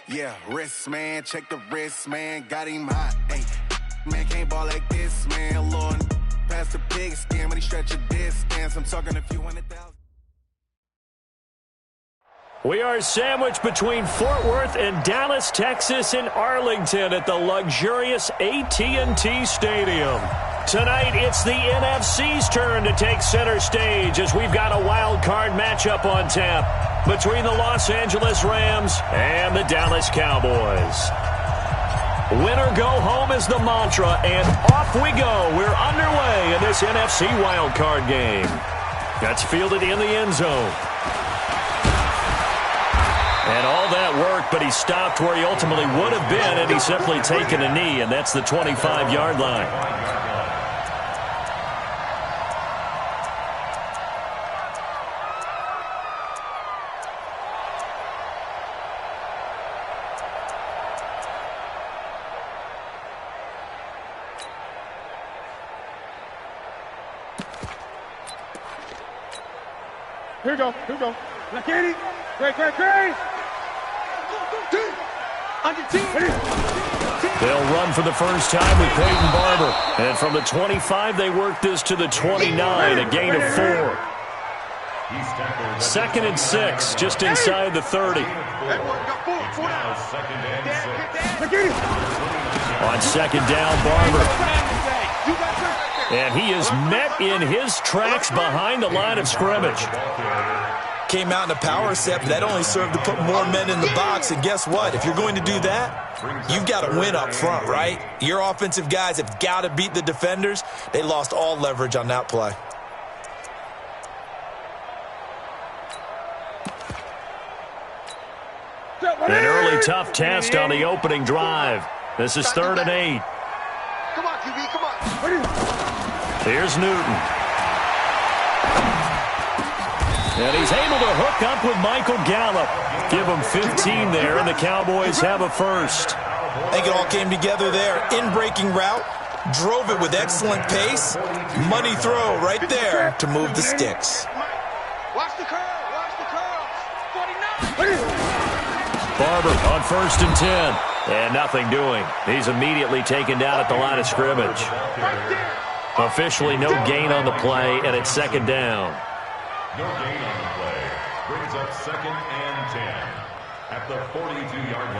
Yeah, wrist, man, check the wrist, man, got him hot. Hey, man, can't ball like this, man. Lord, past the pig skin when he stretch a distance. I'm talking a few 100,000. We are sandwiched between Fort Worth and Dallas, Texas, in Arlington at the luxurious AT&T Stadium. Tonight, it's the NFC's turn to take center stage as we've got a wild card matchup on tap between the Los Angeles Rams and the Dallas Cowboys. Win or go home is the mantra, and off we go. We're underway in this NFC wild card game. That's fielded in the end zone. And all that work, but he stopped where he ultimately would have been, and he's simply taken a knee, and that's the 25-yard line. Here we go. Now, Katie. Great. They'll run for the first time with Peyton Barber. And from the 25, they work this to the 29, a gain of 4. 2nd and 6, just inside the 30. On 2nd down, Barber. And he is met in his tracks behind the line of scrimmage. Came out in a power set, but that only served to put more men in the box. And guess what? If you're going to do that, you've got to win up front, right? Your offensive guys have got to beat the defenders. They lost all leverage on that play. An early tough test on the opening drive. This is 3rd and 8. Come on, QB, come on. Here's Newton. And he's able to hook up with Michael Gallup. Give him 15 there, and the Cowboys have a first. I think it all came together there. In-breaking route, drove it with excellent pace. Money throw right there to move the sticks. Watch the curl. 49. Barber on 1st and 10. And nothing doing. He's immediately taken down at the line of scrimmage. Officially no gain on the play, and it's 2nd down. No gain on the play. Brings up 2nd and 10 at the 42-yard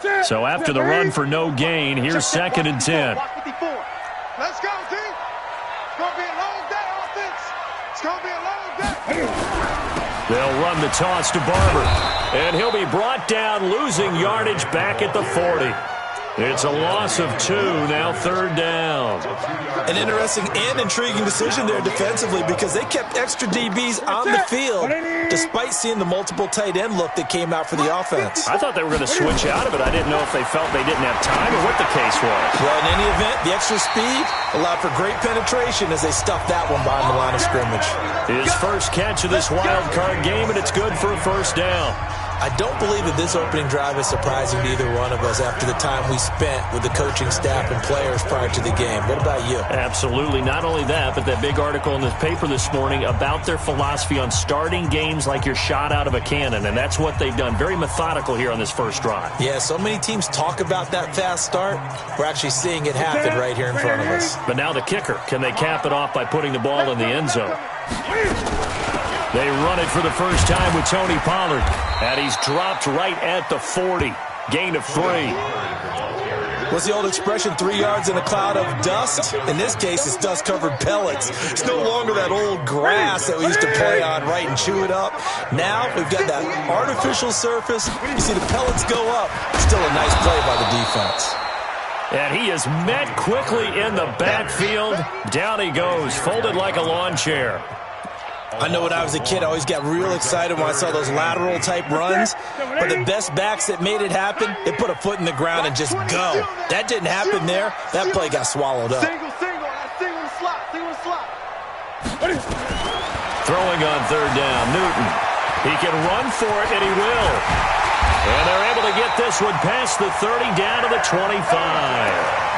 line. So after the run for no gain, here's 2nd and 10. Let's go, team. It's going to be a long day, offense. It's going to be a long day. They'll run the toss to Barber. And he'll be brought down, losing yardage back at the 40. It's a loss of 2, now 3rd down. An interesting and intriguing decision there defensively because they kept extra DBs on the field despite seeing the multiple tight end look that came out for the offense. I thought they were going to switch out of it. I didn't know if they felt they didn't have time or what the case was. Well, in any event, the extra speed allowed for great penetration as they stuffed that one behind the line of scrimmage. His first catch of this wild card game, and it's good for a first down. I don't believe that this opening drive is surprising to either one of us after the time we spent with the coaching staff and players prior to the game. What about you? Absolutely. Not only that, but that big article in the paper this morning about their philosophy on starting games like you're shot out of a cannon, and that's what they've done. Very methodical here on this first drive. Yeah, so many teams talk about that fast start. We're actually seeing it happen right here in front of us. But now the kicker. Can they cap it off by putting the ball in the end zone? They run it for the first time with Tony Pollard. And he's dropped right at the 40. Gain of 3. What's the old expression, 3 yards in a cloud of dust? In this case, it's dust-covered pellets. It's no longer that old grass that we used to play on, right, and chew it up. Now we've got that artificial surface. You see the pellets go up. Still a nice play by the defense. And he is met quickly in the backfield. Down he goes, folded like a lawn chair. I know when I was a kid, I always got real excited when I saw those lateral-type runs. But the best backs that made it happen, they put a foot in the ground and just go. That didn't happen there. That play got swallowed up. Single slot. Throwing on 3rd down, Newton. He can run for it, and he will. And they're able to get this one past the 30 down to the 25.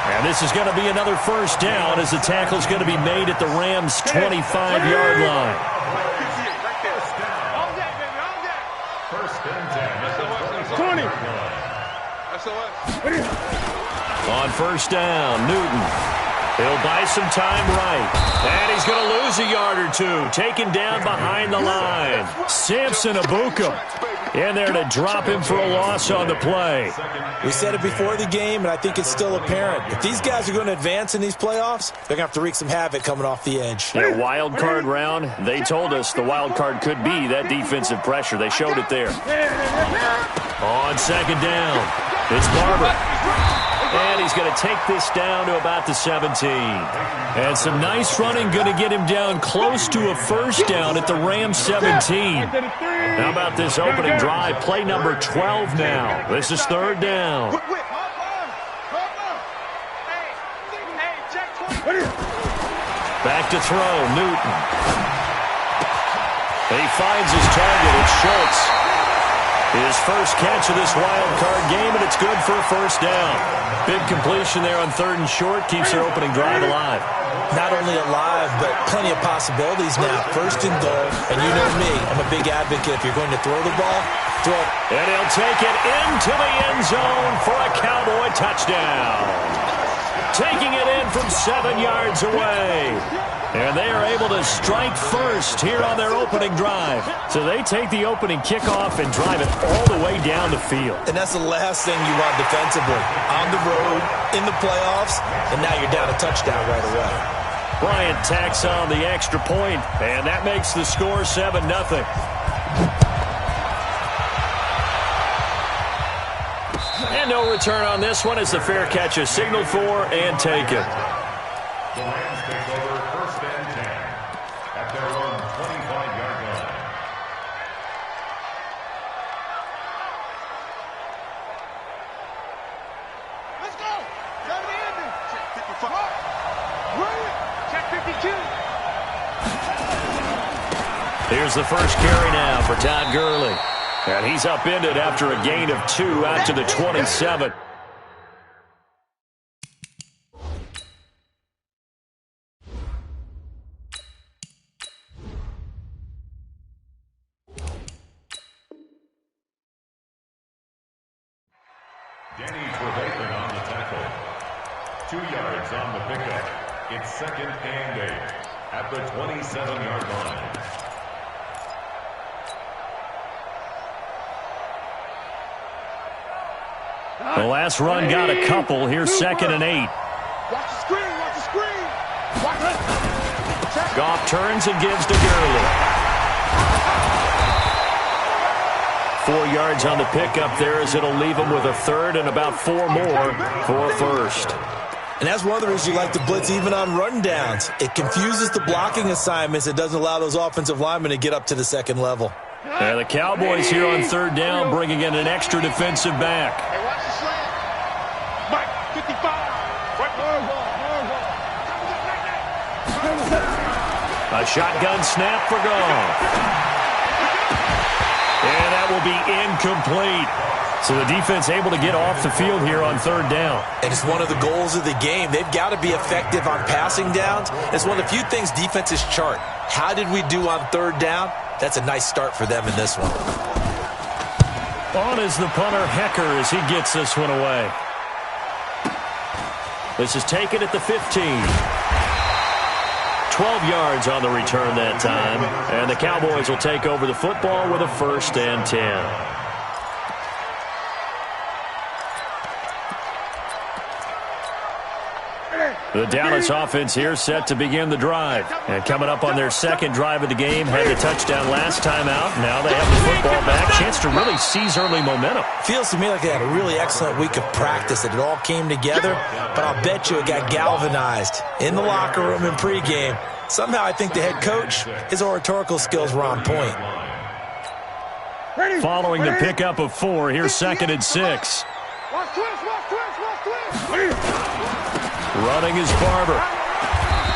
And this is going to be another first down as the tackle is going to be made at the Rams' 25-yard line. First and 10. 20. On first down, Newton. He'll buy some time right. And he's going to lose a yard or two. Taken down behind the line. Samson Abuka in there to drop him for a loss on the play. We said it before the game, and I think it's still apparent. If these guys are going to advance in these playoffs, they're going to have to wreak some havoc coming off the edge. Yeah, wild card round. They told us the wild card could be that defensive pressure. They showed it there. On second down, it's Barber. And he's going to take this down to about the 17. And some nice running going to get him down close to a first down at the Rams 17. How about this opening drive? Play number 12 now. This is third down. Back to throw, Newton. He finds his target. It's Schultz. His first catch of this wild card game, and it's good for a first down. Big completion there on third and short. Keeps their opening drive alive. Not only alive, but plenty of possibilities now. First and goal, and you know me, I'm a big advocate. If you're going to throw the ball, throw it. And he'll take it into the end zone for a Cowboy touchdown. Taking it in from 7 yards away. And they are able to strike first here on their opening drive. So they take the opening kickoff and drive it all the way down the field. And that's the last thing you want defensively. On the road, in the playoffs, and now you're down a touchdown right away. Bryant tacks on the extra point, and that makes the score 7-0. And no return on this one as the fair catch is signaled for and taken. The Rams take over first and 10 at their own 25-yard line. Let's go. Go to the ending. Check 55. William. Check 52. Here's the first carry now for Todd Gurley. And he's upended after a gain of 2 out to the 27. Danny Trevathan on the tackle. 2 yards on the pickup. It's second and 8 at the 27-yard line. The last run got a couple. Here's second and 8. Watch the screen. Watch the screen. Watch it. Goff turns and gives to Gurley. 4 yards on the pickup there as it'll leave him with a third and about 4 more for a first. And that's one of the reasons you like to blitz even on rundowns. It confuses the blocking assignments. It doesn't allow those offensive linemen to get up to the second level. And the Cowboys here on third down bringing in an extra defensive back. Hey, watch the slant. Mike, 55. A shotgun snap for Goff. And that will be incomplete. So the defense able to get off the field here on third down. And it's one of the goals of the game. They've got to be effective on passing downs. It's one of the few things defenses chart. How did we do on third down? That's a nice start for them in this one. On is the punter, Hecker, as he gets this one away. This is taken at the 15. 12 yards on the return that time. And the Cowboys will take over the football with a first and 10. The Dallas offense here set to begin the drive. And coming up on their second drive of the game, had the touchdown last time out. Now they have the football back. Chance to really seize early momentum. Feels to me like they had a really excellent week of practice, that it all came together. But I'll bet you it got galvanized in the locker room in pregame. Somehow I think the head coach, his oratorical skills were on point. Following the pickup of 4, here's second and 6. Watch twist, watch twist, watch twist. Running is Barber.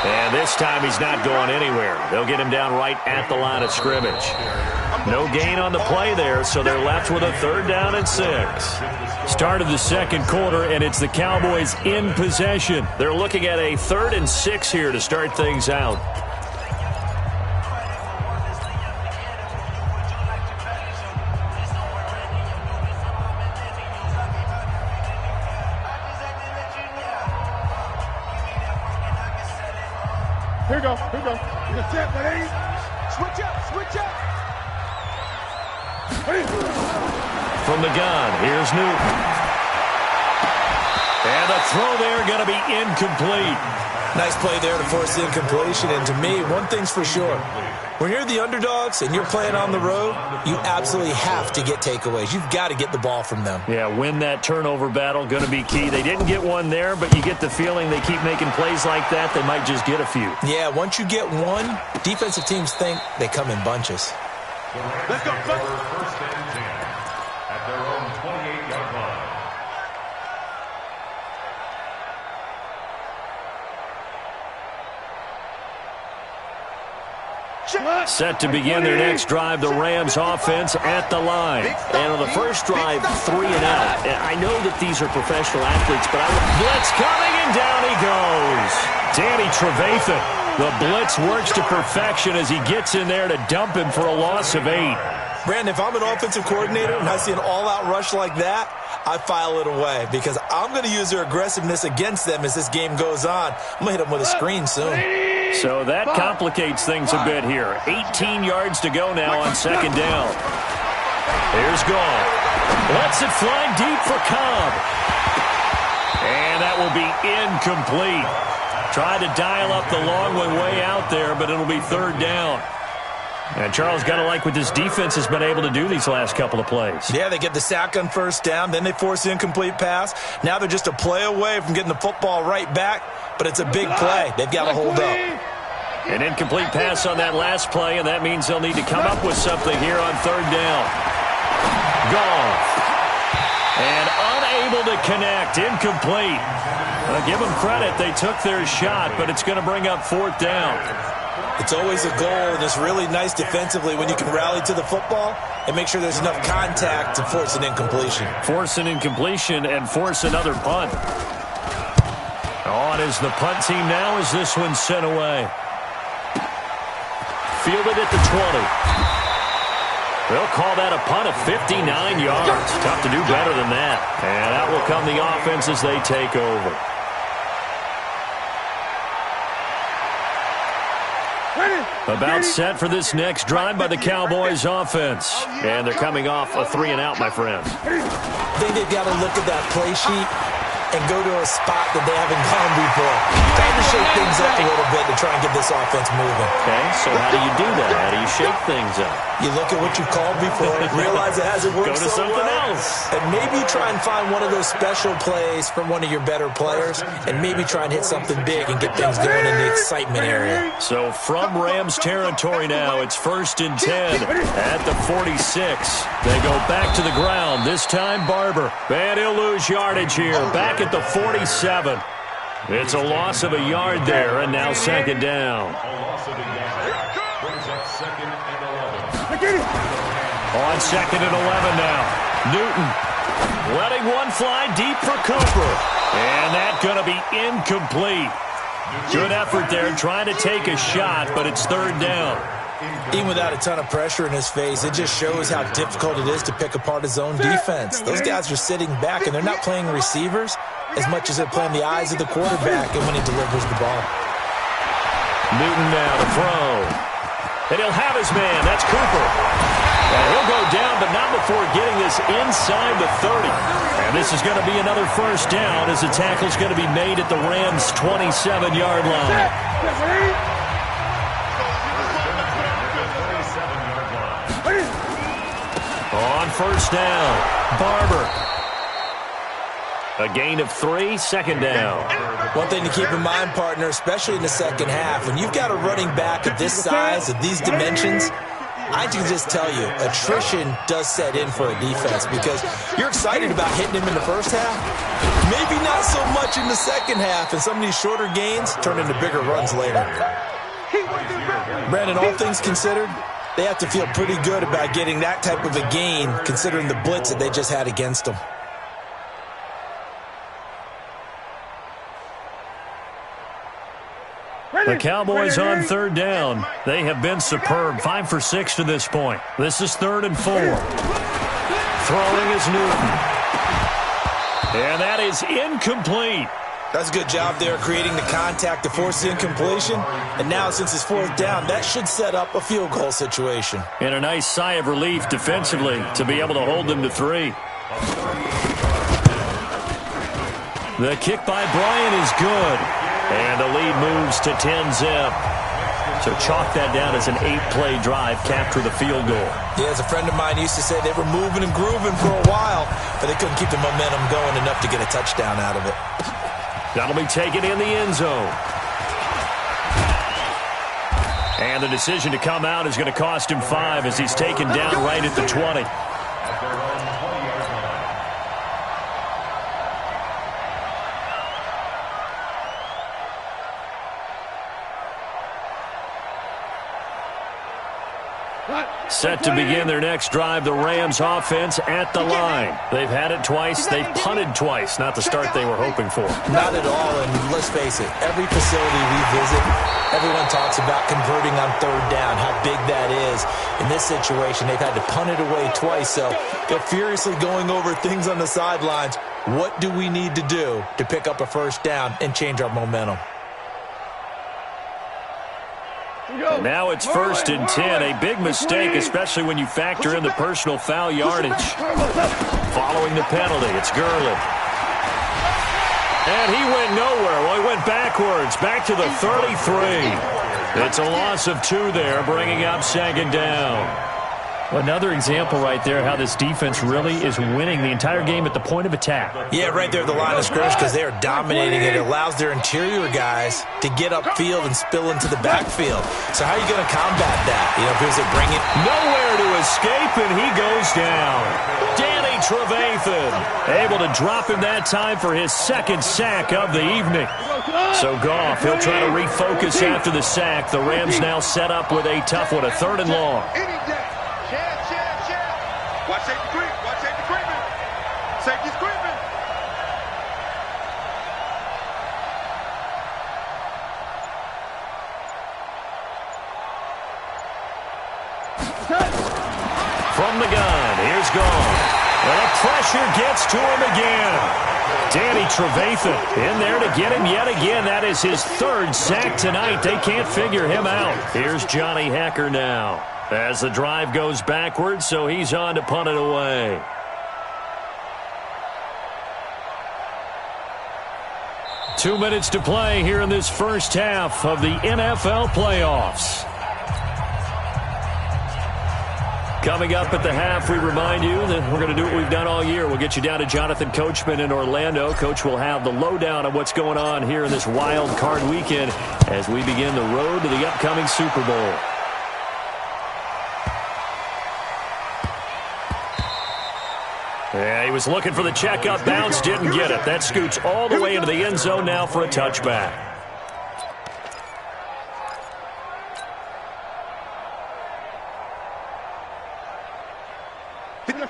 And this time he's not going anywhere. They'll get him down right at the line of scrimmage. I'm No gain on the play there, so they're left with a 3rd down and 6. Start of the second quarter, and it's the Cowboys in possession. They're looking at a 3rd and 6 here to start things out. Here we go. You can set, buddy. Switch up. From the gun, here's Newton. And the throw there going to be incomplete. Nice play there to force incompletion. And to me, one thing's for sure. When you're the underdogs and you're playing on the road, you absolutely have to get takeaways. You've got to get the ball from them. Yeah, win that turnover battle, going to be key. They didn't get one there, but you get the feeling they keep making plays like that, they might just get a few. Yeah, once you get one, defensive teams think they come in bunches. Let's go, first and 10 at their own 28-yard line. Set to begin their next drive, the Rams offense at the line. And on the first drive, 3 and out. And I know that these are professional athletes, but blitz coming, and down he goes. Danny Trevathan. The blitz works to perfection as he gets in there to dump him for a loss of 8. Brandon, if I'm an offensive coordinator and I see an all-out rush like that, I file it away because I'm going to use their aggressiveness against them as this game goes on. I'm going to hit them with a screen soon. So that complicates things a bit here. 18 yards to go now on 2nd down. Here's Gall. Lets it fly deep for Cobb. And that will be incomplete. Tried to dial up the long one way out there, but it'll be 3rd down. And Charles, got to like what this defense has been able to do these last couple of plays. Yeah, they get the sack on 1st down, then they force the incomplete pass. Now they're just a play away from getting the football right back, but it's a big play. They've got to hold up. An incomplete pass on that last play, and that means they'll need to come up with something here on 3rd down. Goff. And unable to connect. Incomplete. Give them credit. They took their shot, but it's going to bring up 4th down. It's always a goal, and it's really nice defensively when you can rally to the football and make sure there's enough contact to force an incompletion. Force an incompletion and force another punt. On is the punt team now as this one's sent away. Fielded at the 20. They'll call that a punt of 59 yards. Tough to do better than that. And out will come the offense as they take over. About set for this next drive by the Cowboys offense. And they're coming off a 3 and out, my friend. I think they've got to look at that play sheet and go to a spot that they haven't gone before. Time to shake things up a little bit to try and get this offense moving. Okay, so how do you do that? How do you shake things up? You look at what you called before, realize it hasn't worked Go to so something well, else. and maybe try and find one of those special plays from one of your better players, and maybe try and hit something big and get things going in the excitement area. So from Rams territory now, it's 1st and 10 at the 46. They go back to the ground, this time Barber. And he'll lose yardage here, back at the 47. It's a loss of a yard there, and now 2nd down. A loss of a yard brings up 2nd and 11. On 2nd and 11 now. Newton letting one fly deep for Cooper. And that's going to be incomplete. Good effort there, trying to take a shot, but it's 3rd down. Even without a ton of pressure in his face, it just shows how difficult it is to pick apart his own defense. Those guys are sitting back, and they're not playing receivers as much as they're playing the eyes of the quarterback and when he delivers the ball. Newton now to throw. And he'll have his man. That's Cooper. And he'll go down, but not before getting this inside the 30. And this is going to be another 1st down as the tackle's going to be made at the Rams' 27-yard line. On 1st down, Barber. A gain of 3, 2nd down. One thing to keep in mind, partner, especially in the second half, when you've got a running back of this size, of these dimensions, I can just tell you, attrition does set in for a defense because you're excited about hitting him in the first half. Maybe not so much in the second half, and some of these shorter gains turn into bigger runs later. Brandon, all things considered, they have to feel pretty good about getting that type of a gain, considering the blitz that they just had against them. The Cowboys on third down. They have been superb. 5 for 6 to this point. This is 3rd and 4. Throwing is Newton. And that is incomplete. That's a good job there, creating the contact to force the incompletion. And now, since it's 4th down, that should set up a field goal situation. And a nice sigh of relief defensively to be able to hold them to 3. The kick by Bryant is good. And the lead moves to 10-zip. So chalk that down as an 8-play drive, capture the field goal. Yeah, as a friend of mine used to say, they were moving and grooving for a while, but they couldn't keep the momentum going enough to get a touchdown out of it. That'll be taken in the end zone. And the decision to come out is going to cost him 5 as he's taken down right at the 20. Set to begin their next drive, the Rams offense at the line. They've had it twice. They've punted twice. Not the start they were hoping for. Not at all, and let's face it, every facility we visit, everyone talks about converting on 3rd down, how big that is. In this situation, they've had to punt it away twice, so they're furiously going over things on the sidelines. What do we need to do to pick up a 1st down and change our momentum? And now it's 1st and 10. A big mistake, especially when you factor in the personal foul yardage. Following the penalty, it's Gurley. And he went nowhere. Well, he went backwards, back to the 33. It's a loss of 2 there, bringing up 2nd down. Another example right there how this defense really is winning the entire game at the point of attack. Yeah, right there at the line of scrimmage because they are dominating it. It allows their interior guys to get upfield and spill into the backfield. So how are you going to combat that? You know, because they bring it nowhere to escape, and he goes down. Danny Trevathan able to drop him that time for his 2nd sack of the evening. So Goff, he'll try to refocus after the sack. The Rams now set up with a tough one, a 3rd and long. Watch safety creep. Watch safety creeping. Safety's creeping. From the gun, here's Goff. And the pressure gets to him again. Danny Trevathan in there to get him yet again. That is his 3rd sack tonight. They can't figure him out. Here's Johnny Hekker now. As the drive goes backwards, so he's on to punt it away. Two minutes to play here in this first half of the NFL playoffs. Coming up at the half, we remind you that we're going to do what we've done all year. We'll get you down to Jonathan Coachman in Orlando. Coach will have the lowdown of what's going on here in this wild card weekend as we begin the road to the upcoming Super Bowl. Yeah, he was looking for the checkup bounce, didn't get it. That scoots all the way into the end zone now for a touchback.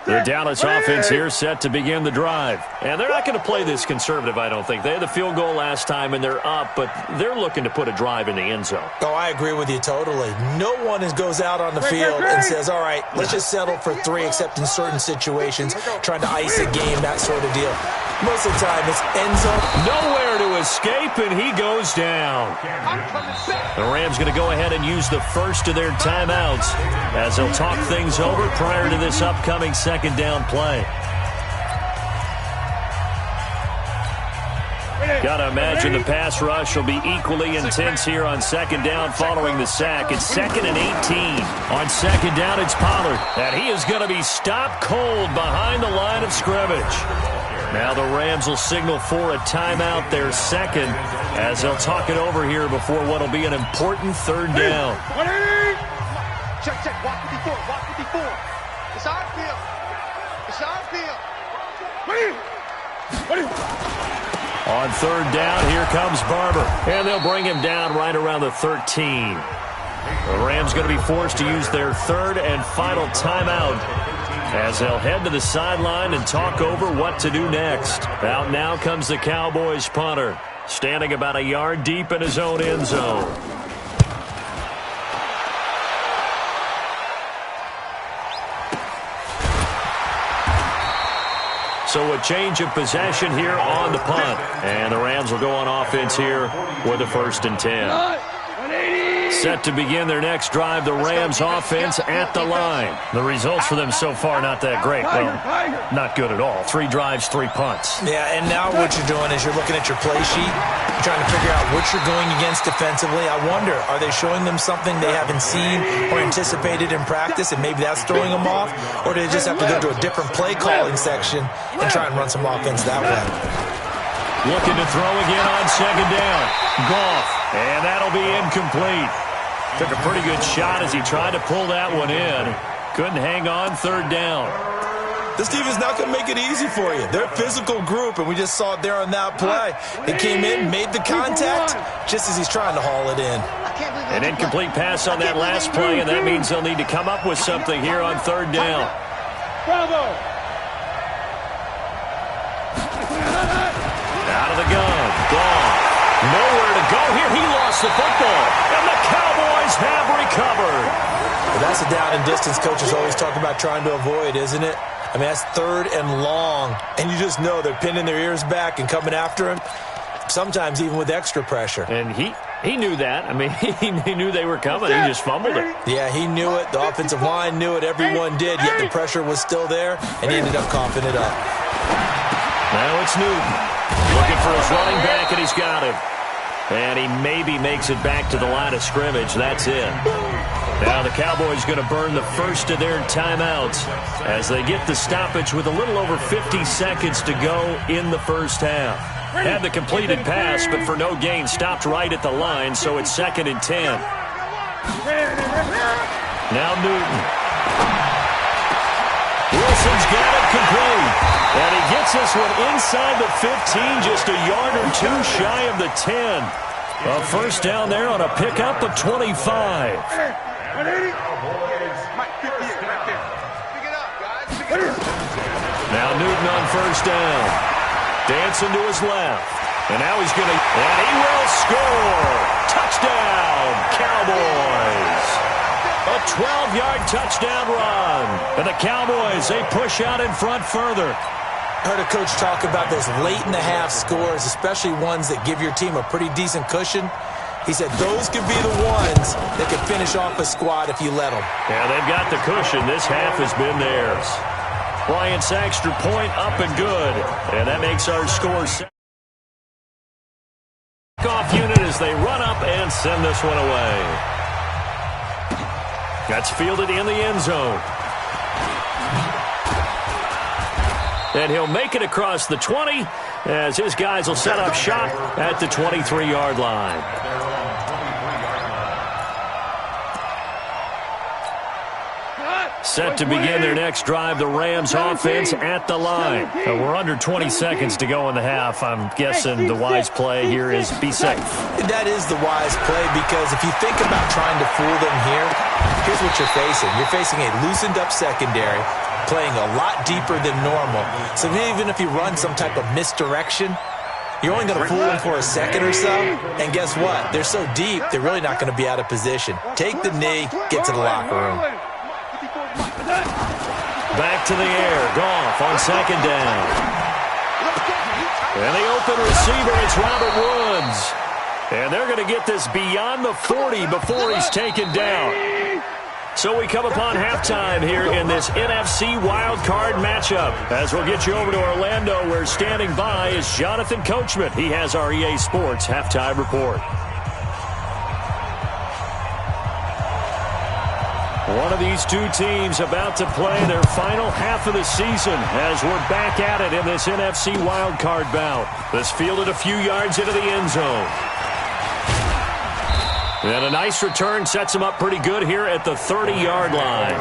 The Dallas offense here set to begin the drive. And they're not going to play this conservative, I don't think. They had the field goal last time, and they're up, but they're looking to put a drive in the end zone. Oh, I agree with you totally. No one goes out on the field and says, all right, let's just settle for 3, except in certain situations, trying to ice a game, that sort of deal. Most of the time, it's end zone. Nowhere to escape, and he goes down. The Rams going to go ahead and use the first of their timeouts as they'll talk things over prior to this upcoming 2nd down play. Got to imagine the pass rush will be equally intense here on 2nd down following the sack. It's 2nd and 18. On 2nd down, it's Pollard. And he is going to be stopped cold behind the line of scrimmage. Now the Rams will signal for a timeout, their 2nd, as they'll talk it over here before what will be an important 3rd down. Check, check. Walk 54. Walk 54. It's our field. It's our field. On 3rd down, here comes Barber. And they'll bring him down right around the 13. The Rams going to be forced to use their third and final timeout as they'll head to the sideline and talk over what to do next. Out now comes the Cowboys punter, standing about a yard deep in his own end zone. So a change of possession here on the punt. And the Rams will go on offense here with a 1st and 10. Set to begin their next drive, the Rams offense at the line. The results for them so far not that great. Well, not good at all. 3 drives, 3 punts. Yeah, and now what you're doing is you're looking at your play sheet. You're trying to figure out what you're going against defensively. I wonder, are they showing them something they haven't seen or anticipated in practice, and maybe that's throwing them off? Or do they just have to go to a different play calling section and try and run some offense that way? Looking to throw again on 2nd down. Goff, and that'll be incomplete. Took a pretty good shot as he tried to pull that one in. Couldn't hang on 3rd down. This team is not going to make it easy for you. They're a physical group, and we just saw it there on that play. They came in, made the contact, just as he's trying to haul it in. An incomplete pass on that last play, and that means they'll need to come up with something here on 3rd down. Bravo! Out of the gun. Gone. Nowhere to go here. He lost the football. And the Cowboys have recovered. Well, that's a down and distance coaches always talk about trying to avoid, isn't it? I mean, that's 3rd and long. And you just know they're pinning their ears back and coming after him, sometimes even with extra pressure. And he knew that. I mean, he knew they were coming. He just fumbled it. Yeah, he knew it. The offensive line knew it. Everyone did. Yet the pressure was still there, and he ended up coughing it up. Now it's Newton. Looking for his running back, and he's got him. And he maybe makes it back to the line of scrimmage. That's it. Now the Cowboys going to burn the first of their timeouts as they get the stoppage with a little over 50 seconds to go in the first half. Had the completed pass, but for no gain, stopped right at the line, so it's 2nd and 10. Now Newton. Wilson's got it complete. And he gets this one inside the 15, just a yard or 2 shy of the 10. A 1st down there on a pickup of 25. Now Newton on 1st down. Dancing to his left. And now he's going to, and he will score. Touchdown, Cowboys. A 12-yard touchdown run. And the Cowboys, they push out in front further. I heard a coach talk about those late-in-the-half scores, especially ones that give your team a pretty decent cushion. He said those could be the ones that could finish off a squad if you let them. Yeah, they've got the cushion. This half has been theirs. Bryant's extra point up and good. And that makes our score set. Off unit as they run up and send this one away. That's fielded in the end zone. And he'll make it across the 20 as his guys will set up shop at the 23-yard line. Set to begin their next drive, the Rams offense at the line. We're under 20 seconds to go in the half. I'm guessing the wise play here is be safe. That is the wise play because if you think about trying to fool them here, here's what you're facing. You're facing a loosened-up secondary, playing a lot deeper than normal. So even if you run some type of misdirection, you're only going to fool them for a second or so. And guess what? They're so deep, they're really not going to be out of position. Take the knee, get to the locker room. Back to the air. Goff on 2nd down. And the open receiver, it's Robert Woods. And they're going to get this beyond the 40 before he's taken down. So we come upon halftime here in this NFC wildcard matchup. As we'll get you over to Orlando, where standing by is Jonathan Coachman. He has our EA Sports halftime report. One of these two teams about to play their final half of the season as we're back at it in this NFC wildcard bout. This fielded a few yards into the end zone. And a nice return sets him up pretty good here at the 30-yard line.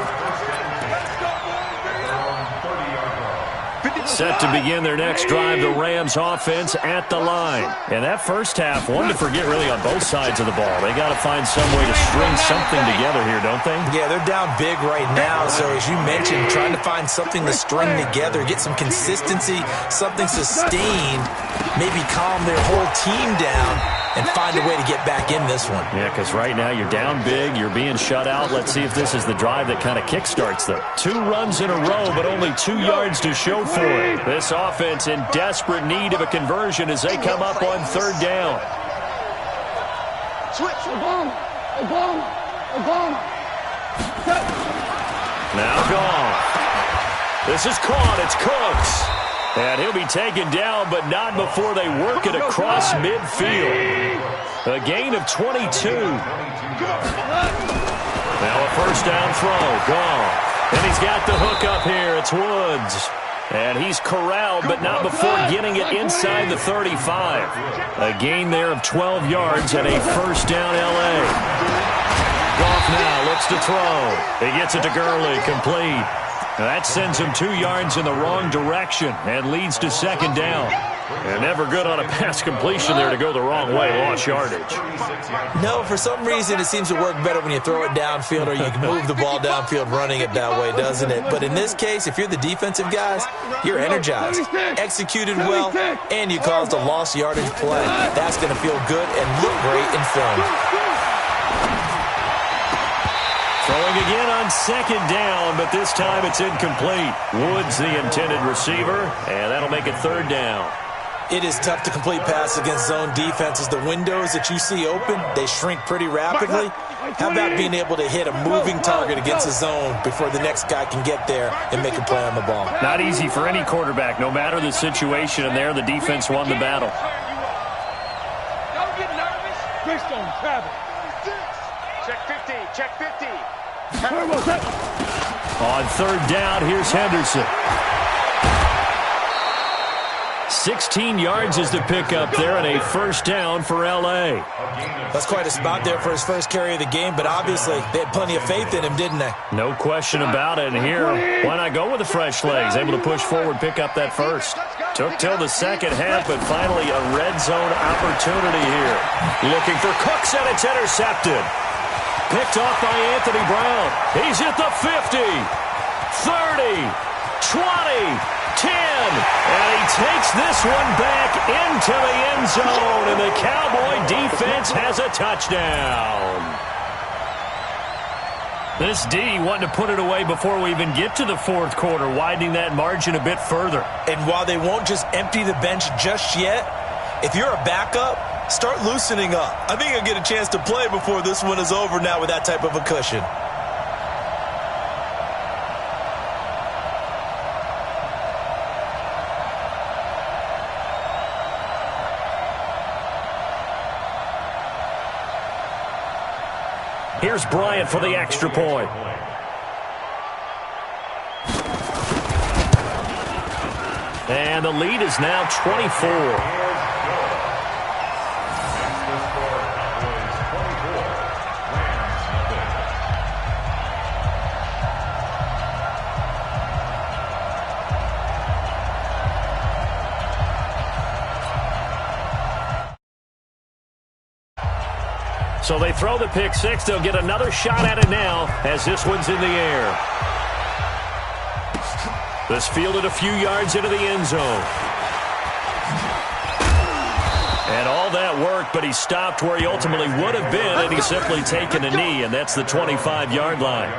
Set to begin their next drive, the Rams offense at the line. And that first half, one to forget really on both sides of the ball. They got to find some way to string something together here, don't they? Yeah, they're down big right now. So as you mentioned, trying to find something to string together, get some consistency, something sustained, maybe calm their whole team down and find a way to get back in this one. Yeah, because right now you're down big, you're being shut out. Let's see if this is the drive that kind of kickstarts them. 2 runs in a row, but only 2 yards to show for it. This offense in desperate need of a conversion as they come up on 3rd down. Switch. Now gone. This is caught. It's Cooks. And he'll be taken down, but not before they work it across midfield. A gain of 22. Now a first down throw. Gone. And he's got the hook up here. It's Woods. And he's corralled, but not before getting it inside the 35. A gain there of 12 yards and a first down L.A. Goff now looks to throw. He gets it to Gurley, complete. Now that sends him 2 yards in the wrong direction and leads to 2nd down. And never good on a pass completion there to go the wrong way, lost yardage. No, for some reason it seems to work better when you throw it downfield or you can move the ball downfield running it that way, doesn't it? But in this case, if you're the defensive guys, you're energized, executed well, and you caused a lost yardage play. That's going to feel good and look great in film. Throwing again on 2nd down, but this time it's incomplete. Woods the intended receiver, and that'll make it 3rd down. It is tough to complete passes against zone defenses. The windows that you see open, they shrink pretty rapidly. How about being able to hit a moving target against a zone before the next guy can get there and make a play on the ball? Not easy for any quarterback, no matter the situation, and there the defense won the battle. Don't get nervous. Based on travel. Check 50. Check 50. On 3rd down, here's Henderson. 16 yards is the pickup there and a first down for L.A. That's quite a spot there for his first carry of the game, but obviously they had plenty of faith in him, didn't they? No question about it. And here, why not go with the fresh legs? Able to push forward, pick up that first. Took till the 2nd half, but finally a red zone opportunity here. Looking for Cooks, and it's intercepted. Picked off by Anthony Brown. He's at the 50, 30, 20, 10, and he takes this one back into the end zone, and the Cowboy defense has a touchdown. This D wanting to put it away before we even get to the 4th quarter, widening that margin a bit further. And while they won't just empty the bench just yet, if you're a backup, start loosening up. I think you'll get a chance to play before this one is over now with that type of a cushion. Here's Bryant for the extra point. And the lead is now 24. So they throw the pick six. They'll get another shot at it now as this one's in the air. This fielded a few yards into the end zone. And all that worked, but he stopped where he ultimately would have been, and he's simply taken a knee, and that's the 25-yard line.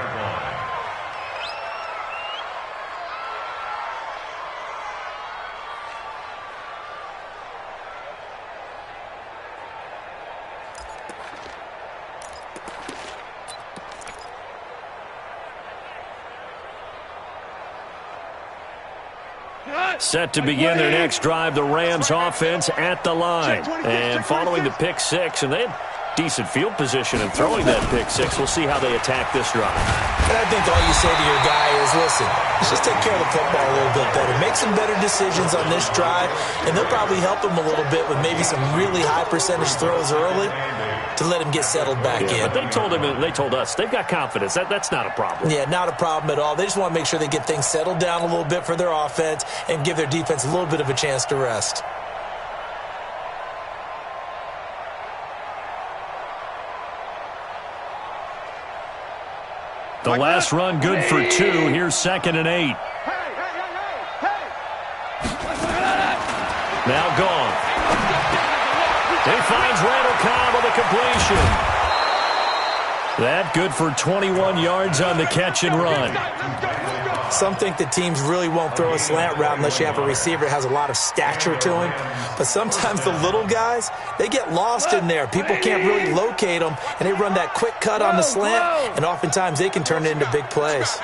Set to begin their next drive, the Rams offense at the line. And following the pick six, and they decent field position and throwing that pick six. We'll see how they attack this drive. And I think all you say to your guy is, listen, let's just take care of the football a little bit better. Make some better decisions on this drive, and they'll probably help him a little bit with maybe some really high percentage throws early to let him get settled back in. But they told him, they told us, they've got confidence. That's not a problem. Yeah, not a problem at all. They just want to make sure they get things settled down a little bit for their offense and give their defense a little bit of a chance to rest. The last run good for 2. Here's 2nd and 8. Now gone. He finds Randall Cobb with a completion. That good for 21 yards on the catch and run. Some think that teams really won't throw a slant route unless you have a receiver that has a lot of stature to him. But sometimes the little guys, they get lost in there. People can't really locate them, and they run that quick cut on the slant, and oftentimes they can turn it into big plays.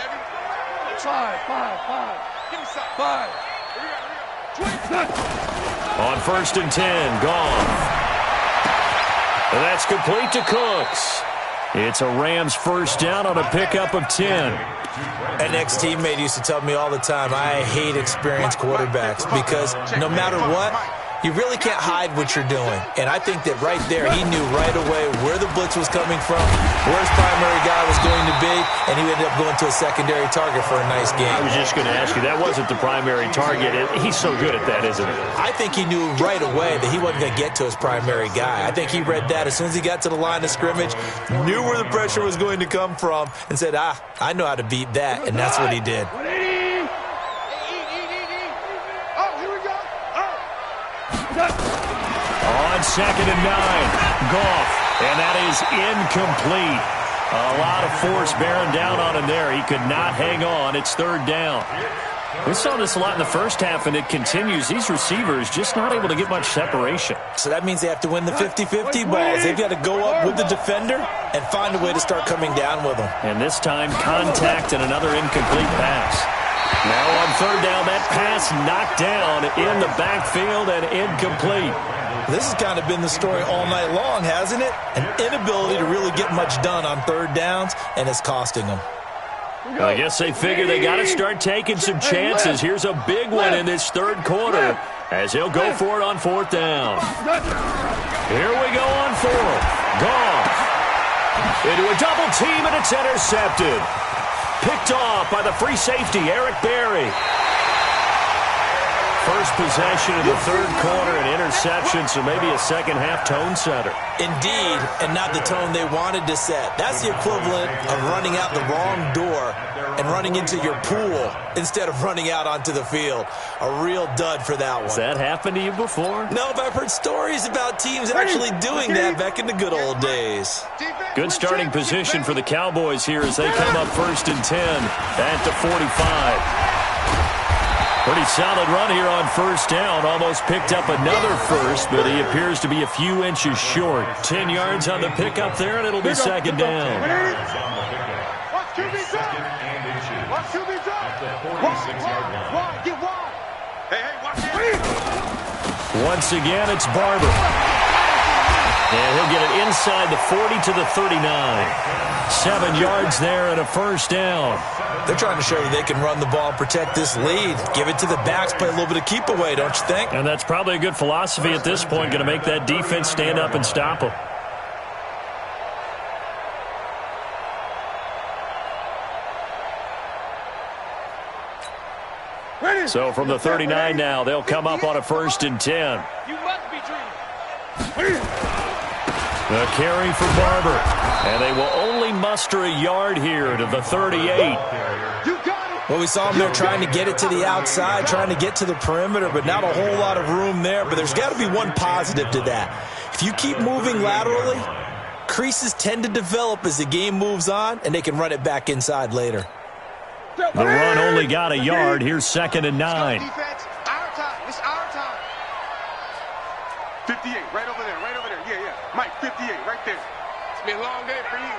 On 1st and 10, gone. And that's complete to Cooks. It's a Rams first down on a pickup of 10. An ex-teammate used to tell me all the time, I hate experienced quarterbacks because no matter what, you really can't hide what you're doing. And I think that right there, he knew right away where the blitz was coming from, where his primary guy was going to be, and he ended up going to a secondary target for a nice game. I was just going to ask you, that wasn't the primary target. He's so good at that, isn't he? I think he knew right away that he wasn't going to get to his primary guy. I think he read that as soon as he got to the line of scrimmage, knew where the pressure was going to come from, and said, I know how to beat that, and that's what he did. On 2nd and 9, Goff, and that is incomplete. A lot of force bearing down on him there. He could not hang on. It's 3rd down. We saw this a lot in the first half, and it continues. These receivers just not able to get much separation. So that means they have to win the 50-50 balls. They've got to go up with the defender and find a way to start coming down with them. And this time, contact and another incomplete pass. Now on 3rd down, that pass knocked down in the backfield and incomplete. This has kind of been the story all night long, hasn't it? An inability to really get much done on 3rd downs, and it's costing them. I guess they figure they got to start taking some chances. Here's a big one in this 3rd quarter as he'll go for it on 4th down. Here we go on 4th. Goff into a double team, and it's intercepted. Picked off by the free safety, Eric Berry. First possession of the 3rd quarter, an interception, so maybe a second-half tone setter. Indeed, and not the tone they wanted to set. That's the equivalent of running out the wrong door and running into your pool instead of running out onto the field. A real dud for that one. Has that happened to you before? No, but I've heard stories about teams actually doing that back in the good old days. Good starting position for the Cowboys here as they come up 1st and 10 at the 45. Pretty solid run here on 1st down. Almost picked up another first, but he appears to be a few inches short. 10 yards on the pickup there, and it'll be 2nd down. Watch QB drop. Watch QB drop. Wide. Get wide. Hey, watch it. Once again, it's Barber. And he'll get it inside the 40 to the 39. 7 yards there and a 1st down. They're trying to show you they can run the ball and protect this lead. Give it to the backs, play a little bit of keep away, don't you think? And that's probably a good philosophy at this point, going to make that defense stand up and stop them. So from the 39 now, they'll come up on a 1st and 10. You must be dreaming. The carry for Barber. And they will only muster a yard here to the 38. You got it. Well, we saw them there trying to get it to the outside, trying to get to the perimeter, but not a whole lot of room there. But there's got to be one positive to that. If you keep moving laterally, creases tend to develop as the game moves on, and they can run it back inside later. The run only got a yard. Here's 2nd and 9. Defense, our time. It's our time. 58, right over there, right over there. Yeah. Mike, 58, right there. It's been a long day for you.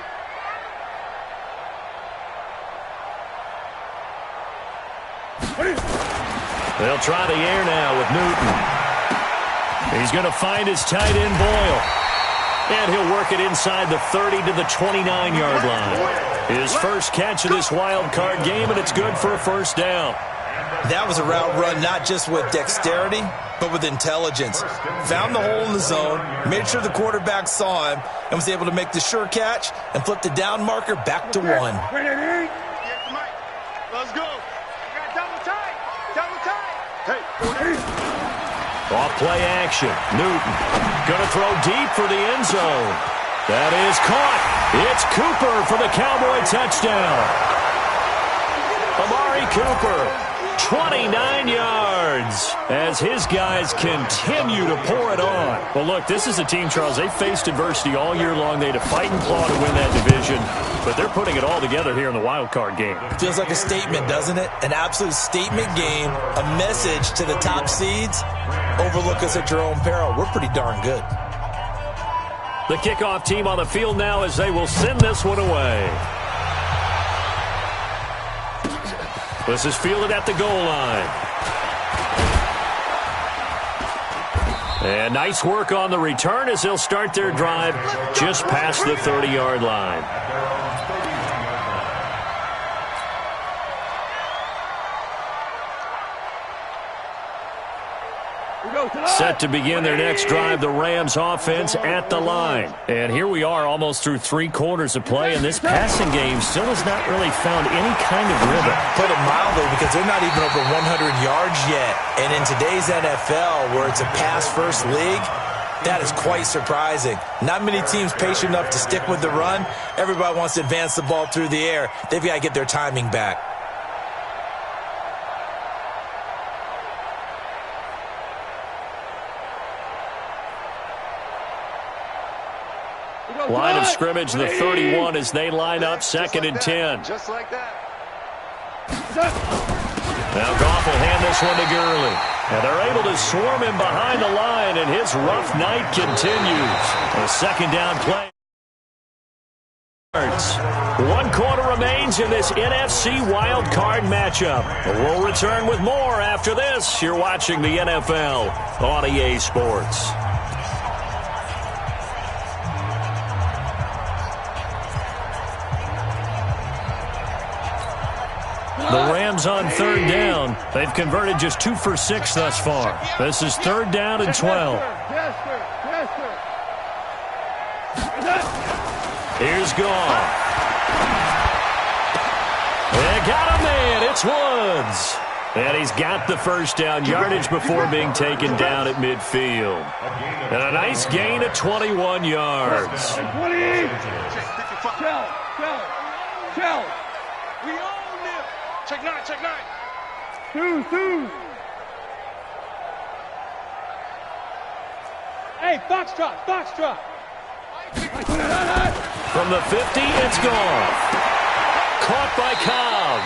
They'll try the air now with Newton. He's going to find his tight end, Boyle. And he'll work it inside the 30 to the 29-yard line. His first catch of this wild card game, and it's good for a first down. That was a route run not just with dexterity, but with intelligence. Found the hole in the zone, made sure the quarterback saw him, and was able to make the sure catch and flip the down marker back to 1. Let's go. Double tight. Double tight. Hey. Off play action. Newton going to throw deep for the end zone. That is caught. It's Cooper for the Cowboy touchdown. Amari Cooper, 29 yards as his guys continue to pour it on. Well, look, this is a team, Charles, they faced adversity all year long. They had to fight and claw to win that division, but they're putting it all together here in the wild card game. Feels like a statement, doesn't it? An absolute statement game, a message to the top seeds. Overlook us at your own peril. We're pretty darn good. The kickoff team on the field now as they will send this one away. This is fielded at the goal line. And nice work on the return as they'll start their drive just past the 30-yard line. Set to begin their next drive, the Rams offense at the line. And here we are almost through 3 quarters of play, and this passing game still has not really found any kind of rhythm. Put it mildly, because they're not even over 100 yards yet. And in today's NFL, where it's a pass-first league, that is quite surprising. Not many teams patient enough to stick with the run. Everybody wants to advance the ball through the air. They've got to get their timing back. Line of scrimmage, the 31 as they line up, 2nd and 10. Just like that. Now Goff will hand this one to Gurley. And they're able to swarm him behind the line, and his rough night continues. A 2nd down play. 1 quarter remains in this NFC wild card matchup. We'll return with more after this. You're watching the NFL on EA Sports. The Rams on 3rd down. They've converted just 2 for 6 thus far. This is 3rd down and 12. Here's Goff. They got a man. It's Woods. And he's got the first down yardage before being taken down at midfield. And a nice gain of 21 yards. 28. Shell. We own it. Check 9. Two. Hey, Foxtrot. From the 50, it's Goff. Caught by Cobb.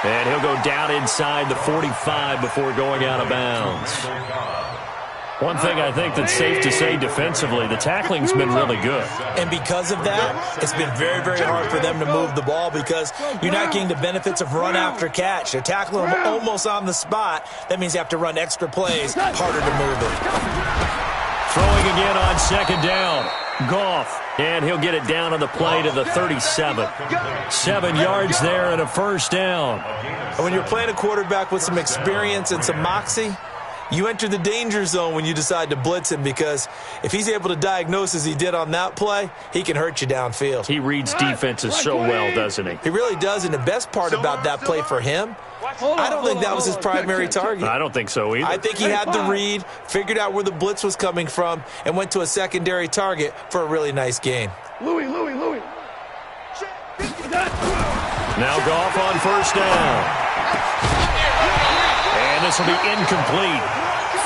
And he'll go down inside the 45 before going out of bounds. One thing I think that's safe to say defensively, the tackling's been really good. And because of that, it's been very, very hard for them to move the ball because you're not getting the benefits of run after catch. They're tackling them almost on the spot. That means you have to run extra plays, harder to move it. Throwing again on 2nd down. Goff. And he'll get it down on the play to the 37. 7 yards there and a first down. And when you're playing a quarterback with some experience and some moxie, you enter the danger zone when you decide to blitz him because if he's able to diagnose as he did on that play, he can hurt you downfield. He reads defenses so well, doesn't he? He really does, and the best part about that play for him, I don't think that was his primary target. I don't think so either. I think he had the read, figured out where the blitz was coming from, and went to a secondary target for a really nice gain. Louis. Now Goff on first down. And this will be incomplete.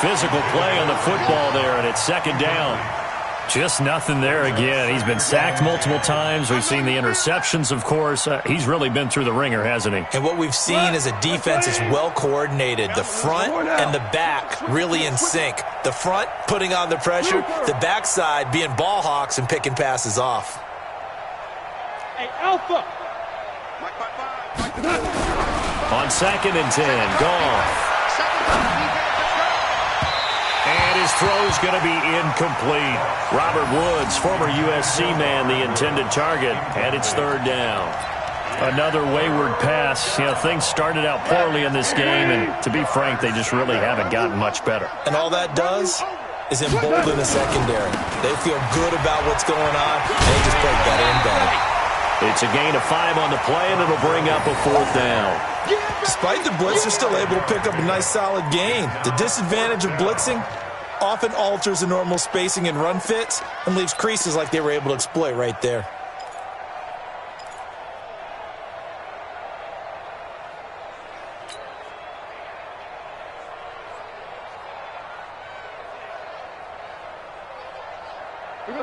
Physical play on the football there, and it's 2nd down. Just nothing there again. He's been sacked multiple times. We've seen the interceptions, of course. He's really been through the ringer, hasn't he? And what we've seen is a defense is well coordinated. The front and the back really in sync. The front putting on the pressure, the backside being ball hawks and picking passes off. Hey, Alpha. On 2nd and 10, Goff. And his throw's going to be incomplete. Robert Woods, former USC man, the intended target, and it's third down. Another wayward pass. You know, things started out poorly in this game, and to be frank, they just really haven't gotten much better. And all that does is embolden the secondary. They feel good about what's going on, and they just play better and better. It's a gain of 5 on the play, and it'll bring up a fourth down. Despite the blitz, they're still able to pick up a nice solid gain. The disadvantage of blitzing often alters the normal spacing and run fits and leaves creases like they were able to exploit right there.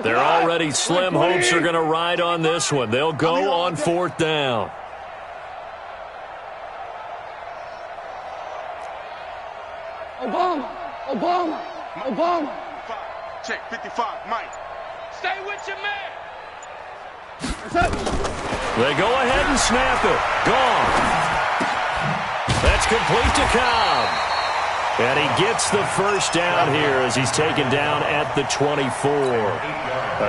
They're already slim hopes are going to ride on this one. They'll go on fourth down. Obama. Check 55, Mike. Stay with your man. They go ahead and snap it. Gone. That's complete to Cobb. And he gets the first down here as he's taken down at the 24.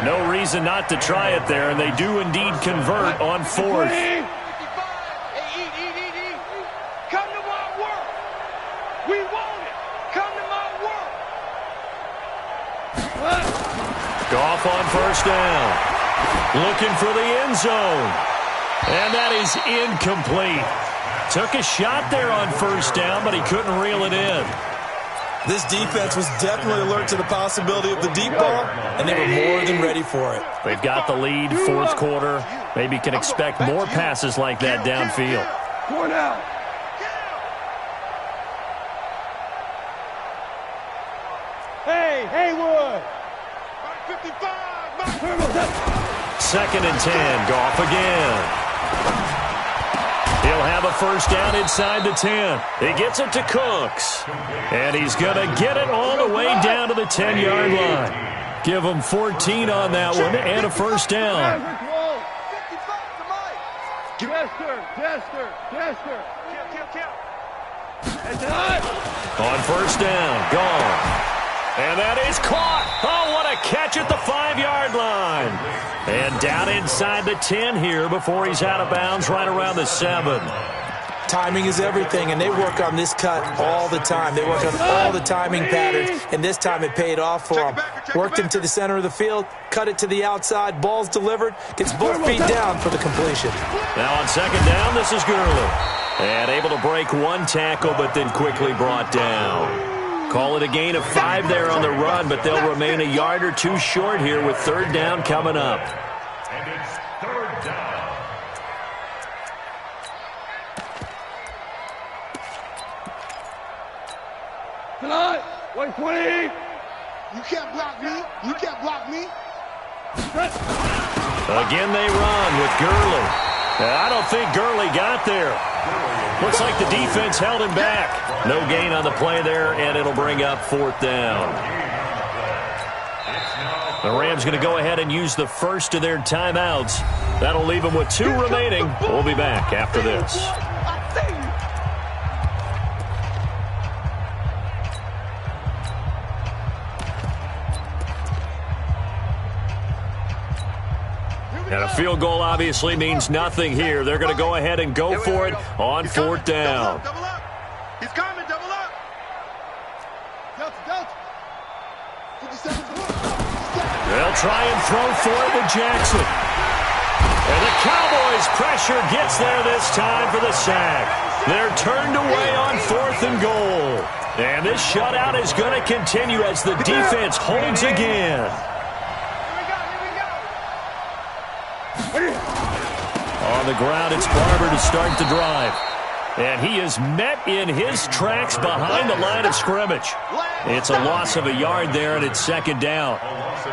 No reason not to try it there, and they do indeed convert on fourth. Come to my work. We want it. Come to my work. Goff on first down. Looking for the end zone. And that is incomplete. Took a shot there on first down, but he couldn't reel it in. This defense was definitely alert to the possibility of the deep ball, and they were more than ready for it. They've got the lead, fourth quarter. Maybe can expect more passes like that downfield. Four down. Hey, Haywood. 55. Second and 10. Goff again. He'll have a first down inside the 10. He gets it to Cooks. And he's going to get it all the way down to the 10-yard line. Give him 14 on that one and a first down. Jester. On first down, gone. And that is caught. Oh, what a catch at the 5-yard line. And down inside the 10 here before he's out of bounds right around the 7. Timing is everything, and they work on this cut all the time. They work on all the timing patterns, and this time it paid off for them. Worked him to the center of the field, cut it to the outside, ball's delivered, gets both feet down for the completion. Now on second down, this is Gurley. And able to break one tackle, but then quickly brought down. Call it a gain of 5 there on the run, but they'll remain a yard or two short here with third down coming up. And it's third down. Tonight, 120. You can't block me. Again they run with Gurley. I don't think Gurley got there. Looks like the defense held him back. No gain on the play there, and it'll bring up fourth down. The Rams going to go ahead and use the first of their timeouts. That'll leave them with 2 remaining. We'll be back after this. And a field goal obviously means nothing here. They're going to go ahead and go for it on fourth down. Double up. He's coming, double up. Delta. 57. They'll try and throw for it with Jackson. And the Cowboys' pressure gets there this time for the sack. They're turned away on fourth and goal. And this shutout is going to continue as the defense holds again. On the ground, it's Barber to start the drive. And he is met in his tracks behind the line of scrimmage. It's a loss of a yard there, and it's second down.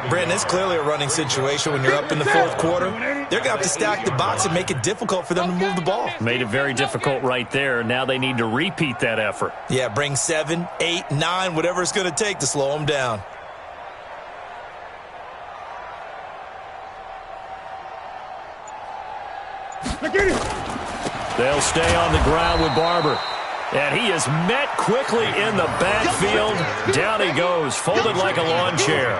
Brandon, it's clearly a running situation when you're up in the fourth quarter. They're going to have to stack the box and make it difficult for them to move the ball. Made it very difficult right there. Now they need to repeat that effort. Yeah, bring 7, 8, 9, whatever it's going to take to slow them down. They'll stay on the ground with Barber. And he is met quickly in the backfield. Down he goes, folded like a lawn chair.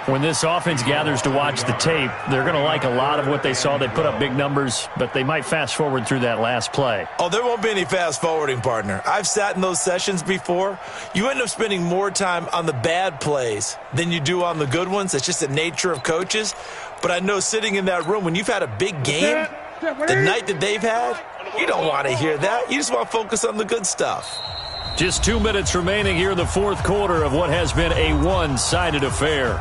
When this offense gathers to watch the tape, they're going to like a lot of what they saw. They put up big numbers, but they might fast forward through that last play. Oh, there won't be any fast forwarding, partner. I've sat in those sessions before. You end up spending more time on the bad plays than you do on the good ones. It's just the nature of coaches. But I know sitting in that room, when you've had a big game, the night that they've had, you don't want to hear that. You just want to focus on the good stuff. Just 2 minutes remaining here in the fourth quarter of what has been a one-sided affair.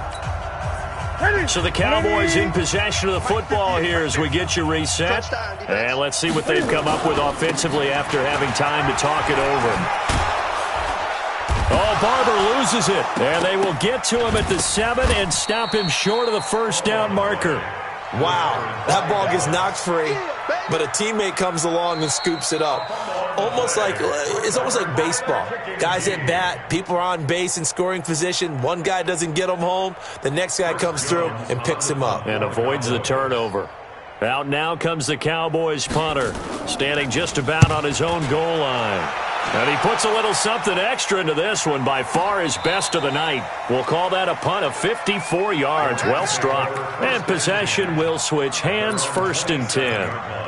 So the Cowboys in possession of the football here as we get you reset. And let's see what they've come up with offensively after having time to talk it over. Oh, Barber loses it. And they will get to him at the 7 and stop him short of the first down marker. Wow, that ball gets knocked free, but a teammate comes along and scoops it up. It's almost like baseball. Guys at bat, people are on base in scoring position. One guy doesn't get him home. The next guy comes through and picks him up. And avoids the turnover. Out now comes the Cowboys punter, standing just about on his own goal line. And he puts a little something extra into this one, by far his best of the night. We'll call that a punt of 54 yards. Well struck. And possession will switch hands, 1st and 10.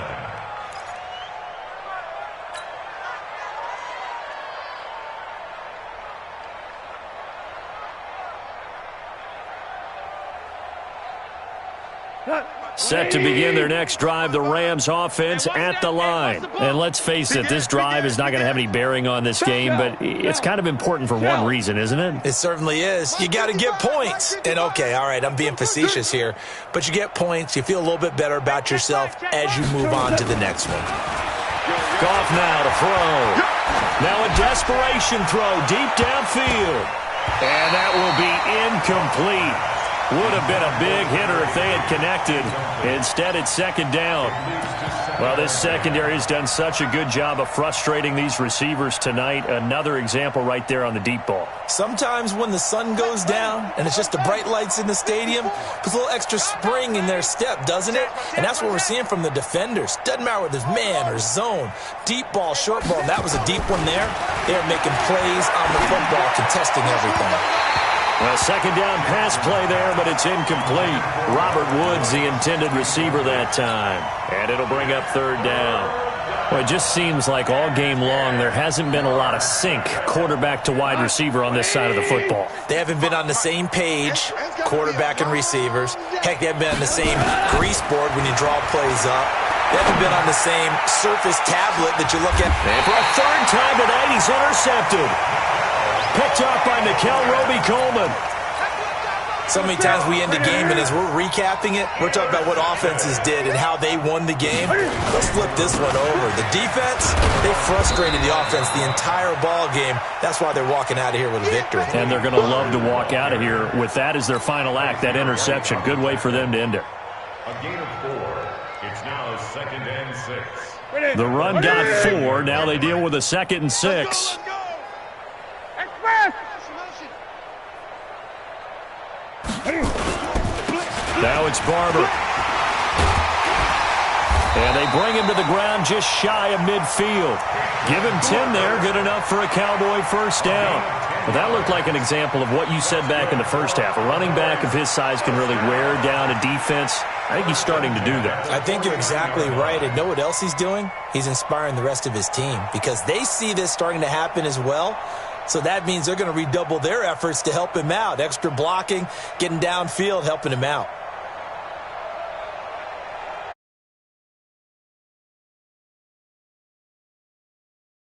Set to begin their next drive, the Rams offense at the line. And let's face it, this drive is not going to have any bearing on this game, but it's kind of important for one reason, isn't it? It certainly is. You got to get points. And okay, all right, I'm being facetious here, but you get points, you feel a little bit better about yourself as you move on to the next one. Goff now to throw. Now a desperation throw deep downfield. And that will be incomplete. Would have been a big hitter if they had connected. Instead, it's 2nd down. Well, this secondary has done such a good job of frustrating these receivers tonight. Another example right there on the deep ball. Sometimes when the sun goes down and it's just the bright lights in the stadium, puts a little extra spring in their step, doesn't it? And that's what we're seeing from the defenders. Doesn't matter whether it's man or zone, deep ball, short ball. That was a deep one there. They're making plays on the football, contesting everything. Well, 2nd down pass play there, but it's incomplete. Robert Woods, the intended receiver that time. And it'll bring up 3rd down. Well, it just seems like all game long there hasn't been a lot of sync quarterback to wide receiver on this side of the football. They haven't been on the same page, quarterback and receivers. Heck, they haven't been on the same grease board when you draw plays up. They haven't been on the same Surface tablet that you look at. And for a 3rd time tonight, he's intercepted. Picked up by Nikel Roby-Coleman. So many times we end the game, and as we're recapping it, we're talking about what offenses did and how they won the game. Let's flip this one over. The defense, they frustrated the offense the entire ball game. That's why they're walking out of here with a victory. And they're going to love to walk out of here with that as their final act, that interception. Good way for them to end it. A gain of 4. It's now 2nd and 6. The run got 4. Now they deal with a 2nd and 6. Now it's Barber. And they bring him to the ground just shy of midfield. Give him 10 there, good enough for a Cowboy 1st down. Well, that looked like an example of what you said back in the first half. A running back of his size can really wear down a defense. I think he's starting to do that. I think you're exactly right. And know what else he's doing? He's inspiring the rest of his team because they see this starting to happen as well. So that means they're going to redouble their efforts to help him out. Extra blocking, getting downfield, helping him out.